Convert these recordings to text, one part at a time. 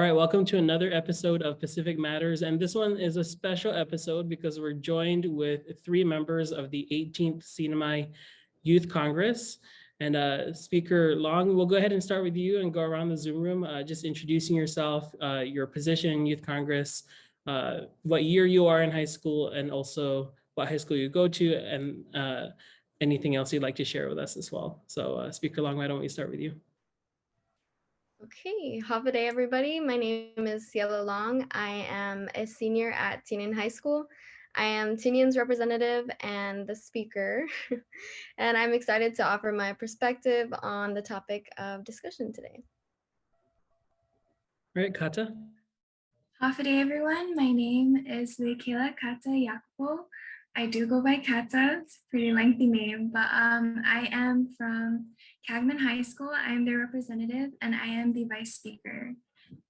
All right, welcome to another episode of Pacific Matters. And this one is a special episode because we're joined with three members of the 18th CNMI Youth Congress. And Speaker Long, we'll go ahead and start with you and go around the Zoom room, just introducing yourself, your position in Youth Congress, what year you are in high school, and also what high school you go to, and anything else you'd like to share with us as well. So Speaker Long, why don't we start with you? Okay, Hava day, everybody. My name is Cielo Long. I am a senior at Tinian High School. I am Tinian's representative and the speaker, and I'm excited to offer my perspective on the topic of discussion today. All right, Kata. Hafa day, everyone. My name is Leikela Kata Yakupo. I do go by Kata. It's a pretty lengthy name, but I am from Cagman High School. I am their representative and I am the vice speaker.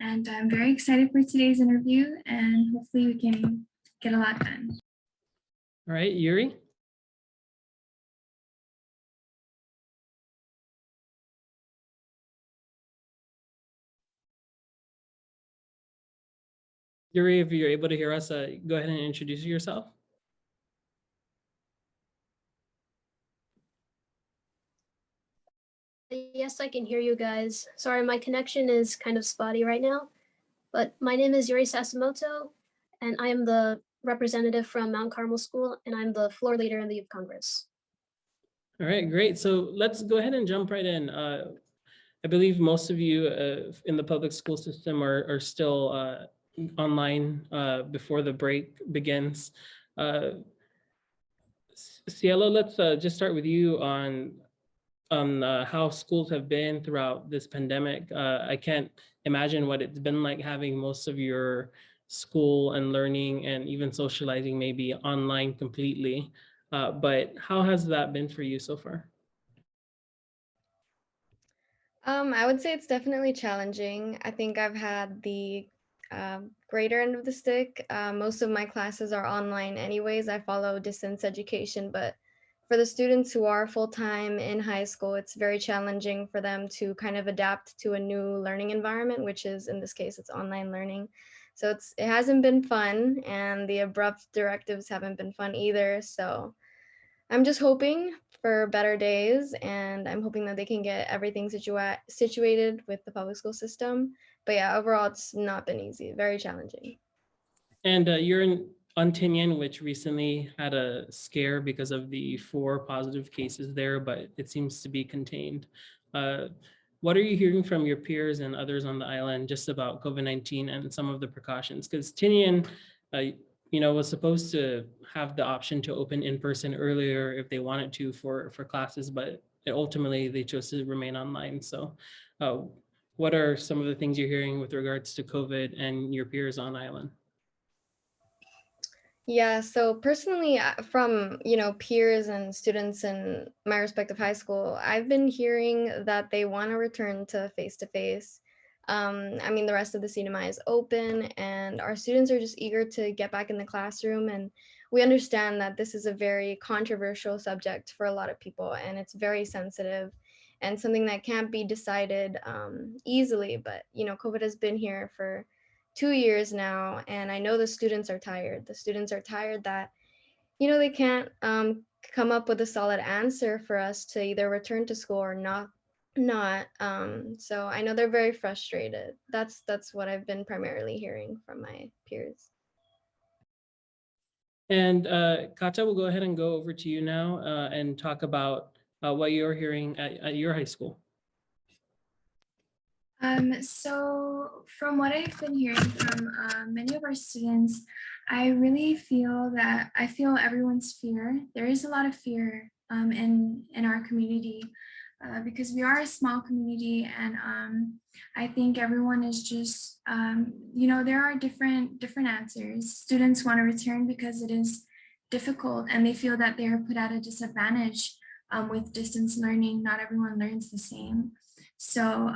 And I'm very excited for today's interview and hopefully we can get a lot done. All right, Yuri. Yuri, if you're able to hear us, go ahead and introduce yourself. Yes, I can hear you guys. Sorry, my connection is kind of spotty right now, but my name is Yuri Sasimoto, and I am the representative from Mount Carmel School, and I'm the floor leader in the Youth Congress. All right, great. So let's go ahead and jump right in. I believe most of you in the public school system are still online before the break begins. Cielo, let's just start with you on how schools have been throughout this pandemic. I can't imagine what it's been like having most of your school and learning and even socializing maybe online completely. But how has that been for you so far? I would say it's definitely challenging. I think I've had the greater end of the stick. Most of my classes are online anyways. I follow distance education, but for the students who are full-time in high school, it's very challenging for them to kind of adapt to a new learning environment, which is, in this case, it's online learning. So it hasn't been fun, and the abrupt directives haven't been fun either. So I'm just hoping for better days, and I'm hoping that they can get everything situated with the public school system. But yeah, overall, it's not been easy, very challenging. And you're in Tinian, which recently had a scare because of the 4 positive cases there, but it seems to be contained. What are you hearing from your peers and others on the island just about COVID-19 and some of the precautions? Because Tinian, was supposed to have the option to open in person earlier if they wanted to for classes, but ultimately they chose to remain online. So what are some of the things you're hearing with regards to COVID and your peers on island? Yeah, so personally, from peers and students in my respective high school, I've been hearing that they want to return to face-to-face. I mean, the rest of the CNMI is open, and our students are just eager to get back in the classroom. And we understand that this is a very controversial subject for a lot of people, and it's very sensitive and something that can't be decided easily. But COVID has been here for 2 years now, and I know the students are tired. The students are tired that, they can't come up with a solid answer for us to either return to school or not. So I know they're very frustrated. That's what I've been primarily hearing from my peers. And Kata, we'll go ahead and go over to you now and talk about what you're hearing at your high school. So from what I've been hearing from many of our students, I really feel everyone's fear. There is a lot of fear in our community because we are a small community, and I think everyone is just, there are different answers. Students want to return because it is difficult and they feel that they are put at a disadvantage with distance learning. Not everyone learns the same. So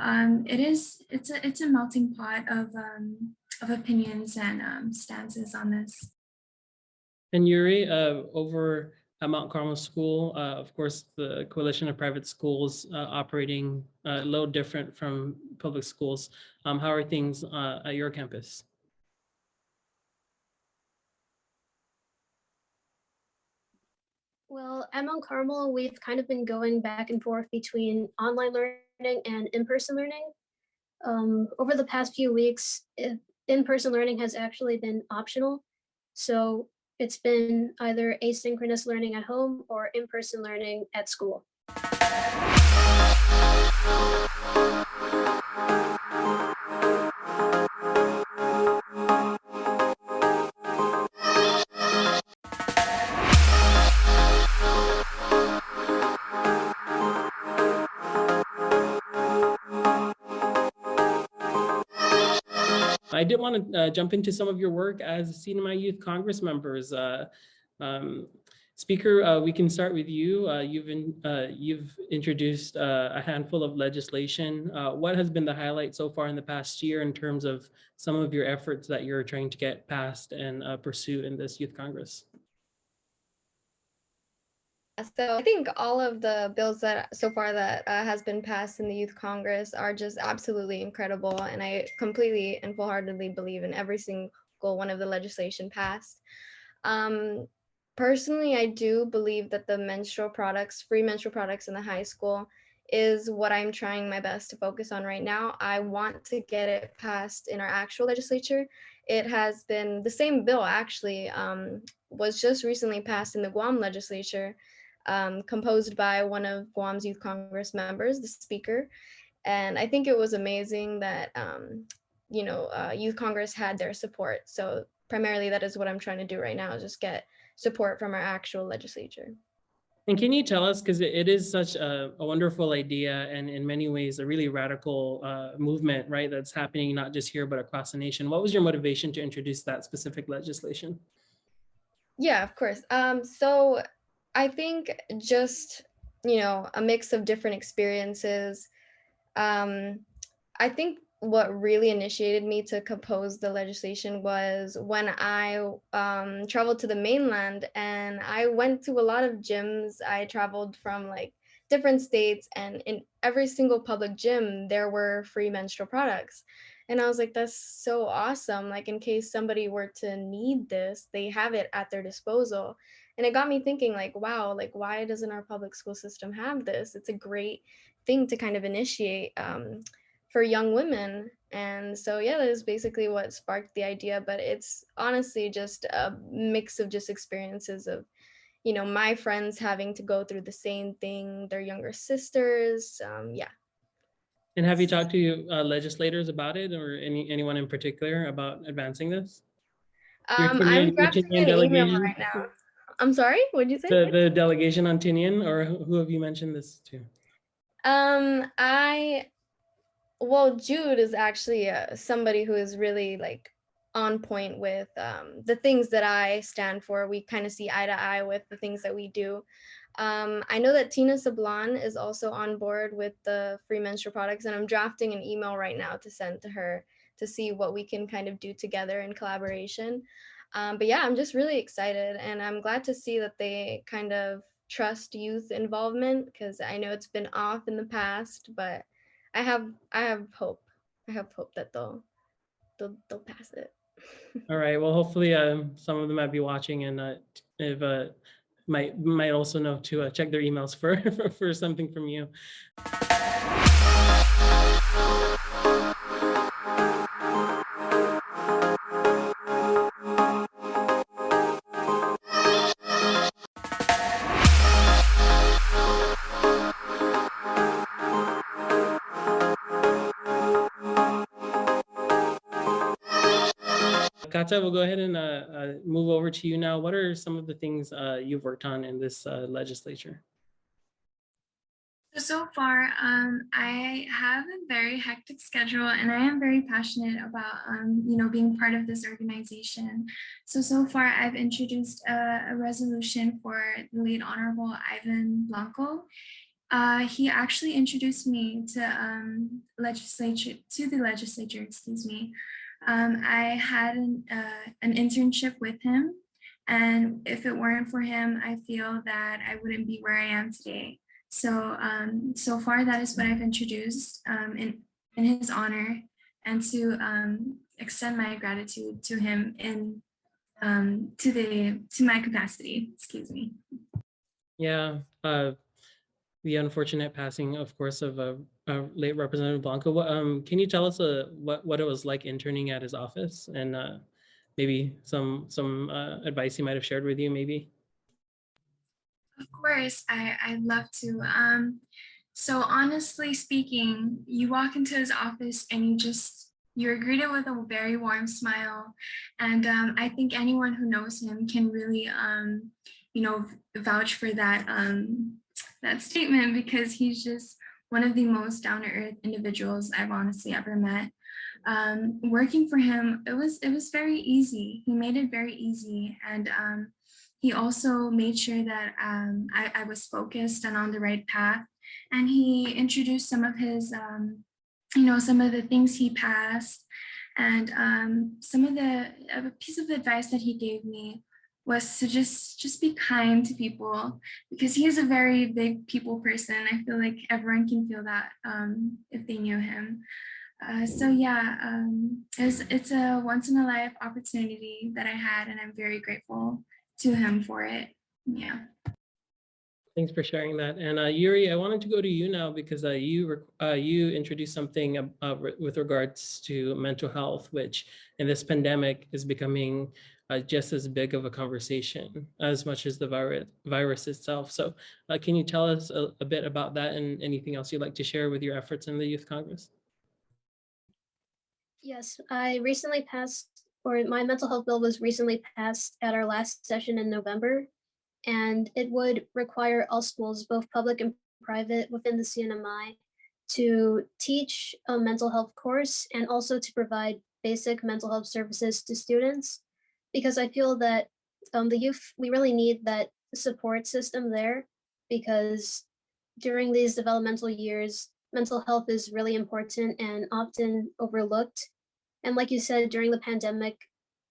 it's a melting pot of opinions and stances on this. And Yuri, over at Mount Carmel School. Of course, the Coalition of Private Schools operating a little different from public schools. How are things at your campus? Well, at Mount Carmel, we've kind of been going back and forth between online learning and in-person learning. Over the past few weeks, in-person learning has actually been optional. So it's been either asynchronous learning at home or in-person learning at school. I did want to jump into some of your work as CNMI Youth Congress members. Speaker, we can start with you. You've introduced a handful of legislation. What has been the highlight so far in the past year in terms of some of your efforts that you're trying to get passed and pursue in this Youth Congress? So I think all of the bills that so far that has been passed in the Youth Congress are just absolutely incredible, and I completely and full-heartedly believe in every single one of the legislation passed. Personally, I do believe that the free menstrual products in the high school is what I'm trying my best to focus on right now. I want to get it passed in our actual legislature. It has been the same bill actually was just recently passed in the Guam legislature, composed by one of Guam's Youth Congress members, the speaker. And I think it was amazing that, Youth Congress had their support. So primarily that is what I'm trying to do right now, is just get support from our actual legislature. And can you tell us, because it is such a wonderful idea and in many ways a really radical movement, right, that's happening not just here, but across the nation. What was your motivation to introduce that specific legislation? Yeah, of course. So I think just, a mix of different experiences. I think what really initiated me to compose the legislation was when I traveled to the mainland, and I went to a lot of gyms. I traveled from like different states, and in every single public gym, there were free menstrual products. And I was like, that's so awesome. Like, in case somebody were to need this, they have it at their disposal. And it got me thinking, like, wow, like, why doesn't our public school system have this? It's a great thing to kind of initiate for young women. And so, yeah, that is basically what sparked the idea. But it's honestly just a mix of just experiences of, my friends having to go through the same thing, their younger sisters. Yeah. And have you talked to legislators about it, or anyone in particular about advancing this? Your I'm Tinian drafting an email delegation? right now. I'm sorry, what'd you say? The delegation on Tinian, or who have you mentioned this to? Well, Jude is actually somebody who is really like on point with the things that I stand for. We kind of see eye to eye with the things that we do. I know that Tina Sablan is also on board with the free menstrual products, and I'm drafting an email right now to send to her to see what we can kind of do together in collaboration. But yeah, I'm just really excited, and I'm glad to see that they kind of trust youth involvement, because I know it's been off in the past, but I have hope. I have hope that they'll pass it. All right. Well, hopefully some of them might be watching, and if might also know to check their emails for something from you. Katja, we'll go ahead and move over to you now. What are some of the things you've worked on in this legislature? So far, I have a very hectic schedule, and I am very passionate about, being part of this organization. So far, I've introduced a resolution for the late Honorable Ivan Blanco. He actually introduced me to the legislature, excuse me. I had an internship with him And if it weren't for him, I feel that I wouldn't be where I am today. So so far, that is what I've introduced in his honor, and to extend my gratitude to him in to my capacity. Excuse me. Yeah, the unfortunate passing, of course, of late Representative Blanco. Can you tell us what it was like interning at his office, and maybe some advice he might have shared with you, maybe? Of course, I'd love to. So honestly speaking, you walk into his office and you're greeted with a very warm smile. And I think anyone who knows him can really, you know, vouch for that, that statement, because he's just one of the most down-to-earth individuals I've honestly ever met. Working for him, it was very easy. He made it very easy. And he also made sure that I was focused and on the right path. And he introduced some of his, some of the things he passed. And a piece of advice that he gave me was to just be kind to people, because he is a very big people person. I feel like everyone can feel that if they knew him. So yeah, it's a once in a life opportunity that I had, and I'm very grateful to him for it. Yeah. Thanks for sharing that. And Yuri, I wanted to go to you now because you introduced something with regards to mental health, which in this pandemic is becoming just as big of a conversation as much as the virus itself. So can you tell us a bit about that and anything else you'd like to share with your efforts in the Youth Congress? Yes, I recently passed, or my mental health bill was recently passed at our last session in November, and it would require all schools, both public and private within the CNMI, to teach a mental health course and also to provide basic mental health services to students, because I feel that the youth, we really need that support system there, because during these developmental years, mental health is really important and often overlooked. And like you said, during the pandemic,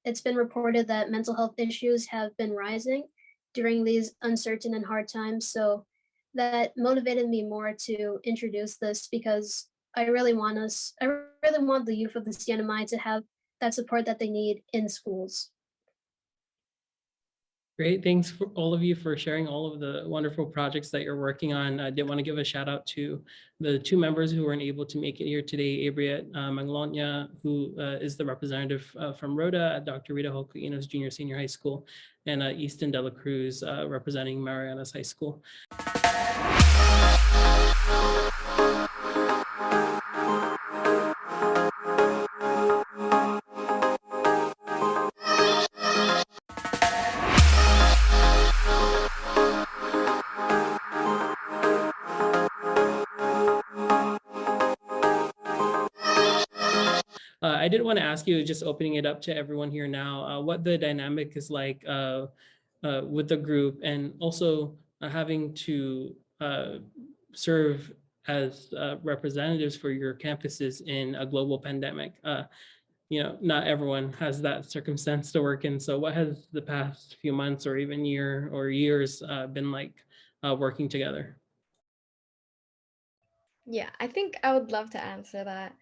it's been reported that mental health issues have been rising during these uncertain and hard times. So that motivated me more to introduce this, because I really want the youth of the CNMI to have that support that they need in schools. Great. Thanks for all of you for sharing all of the wonderful projects that you're working on. I did want to give a shout out to the two members who weren't able to make it here today, Abriet Manglona, who is the representative from Rhoda at Dr. Rita Holkino's Junior Senior High School, and Easton Dela Cruz representing Mariana's High School. I did want to ask you, just opening it up to everyone here now, what the dynamic is like with the group, and also having to serve as representatives for your campuses in a global pandemic. Not everyone has that circumstance to work in. So what has the past few months or even year or years been like working together? Yeah, I think I would love to answer that.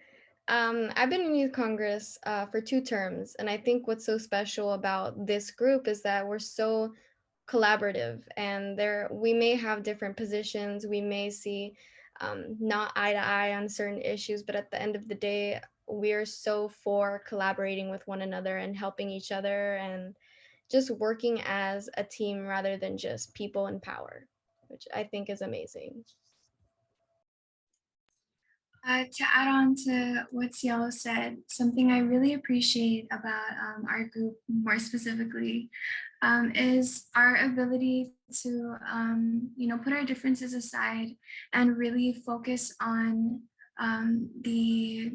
I've been in Youth Congress for 2 terms, and I think what's so special about this group is that we're so collaborative, and there we may have different positions, we may see not eye to eye on certain issues, but at the end of the day, we're so for collaborating with one another and helping each other and just working as a team rather than just people in power, which I think is amazing. To add on to what Cielo said, something I really appreciate about our group more specifically is our ability to, put our differences aside and really focus on the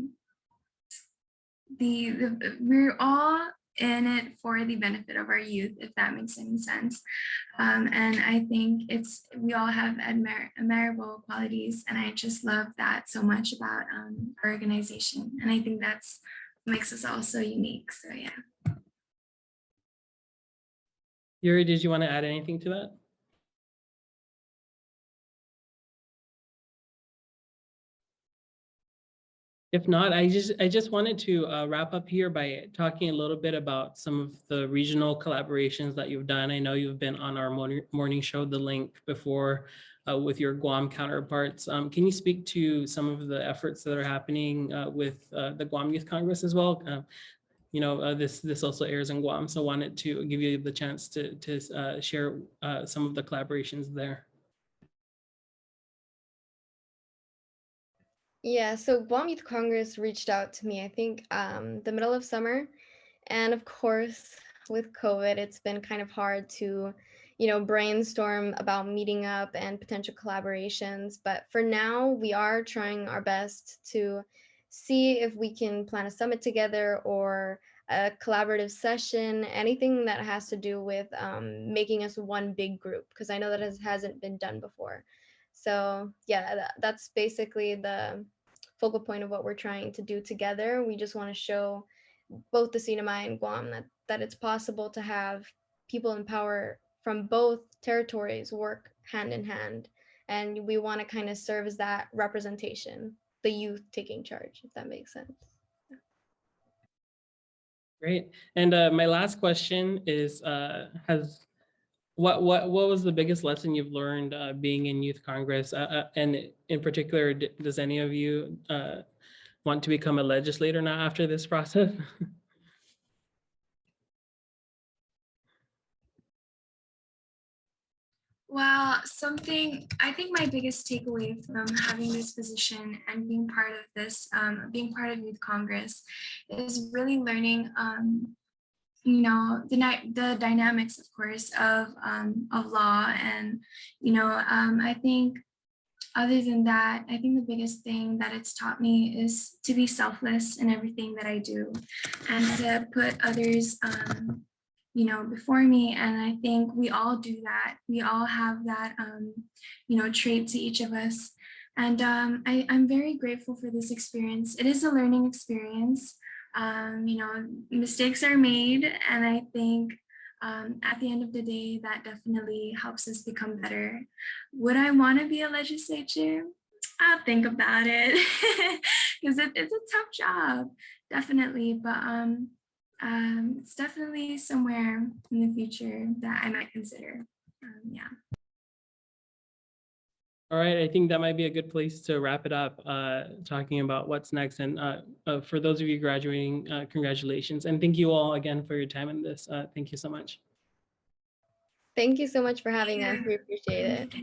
we're all in it for the benefit of our youth, if that makes any sense. And I think we all have admirable qualities, and I just love that so much about our organization. And I think that's what makes us all so unique. So yeah. Yuri, did you want to add anything to that? If not, I just wanted to wrap up here by talking a little bit about some of the regional collaborations that you've done. I know you've been on our morning show, The Link, before with your Guam counterparts. Can you speak to some of the efforts that are happening with the Guam Youth Congress as well? This also airs in Guam, so wanted to give you the chance to share some of the collaborations there. Yeah, so Guam Youth Congress reached out to me, I think, the middle of summer. And of course, with COVID, it's been kind of hard to, brainstorm about meeting up and potential collaborations. But for now, we are trying our best to see if we can plan a summit together or a collaborative session, anything that has to do with making us one big group, because I know that hasn't been done before. So yeah, that's basically the focal point of what we're trying to do together. We just want to show both the CNMI and Guam that it's possible to have people in power from both territories work hand in hand. And we want to kind of serve as that representation, the youth taking charge, if that makes sense. Great. And my last question is, what was the biggest lesson you've learned being in Youth Congress? And in particular, does any of you want to become a legislator now after this process? Well, I think my biggest takeaway from having this position and being part of this, being part of Youth Congress, is really learning, the dynamics, of course, of law. And, I think other than that, I think the biggest thing that it's taught me is to be selfless in everything that I do and to put others, before me. And I think we all do that. We all have that, trait to each of us. And I'm very grateful for this experience. It is a learning experience. Mistakes are made. And I think at the end of the day, that definitely helps us become better. Would I want to be a legislator? I'll think about it because it's a tough job, definitely. But it's definitely somewhere in the future that I might consider. Yeah. All right, I think that might be a good place to wrap it up, talking about what's next. And for those of you graduating, congratulations. And thank you all again for your time in this. Thank you so much. Thank you so much for having us. We appreciate it.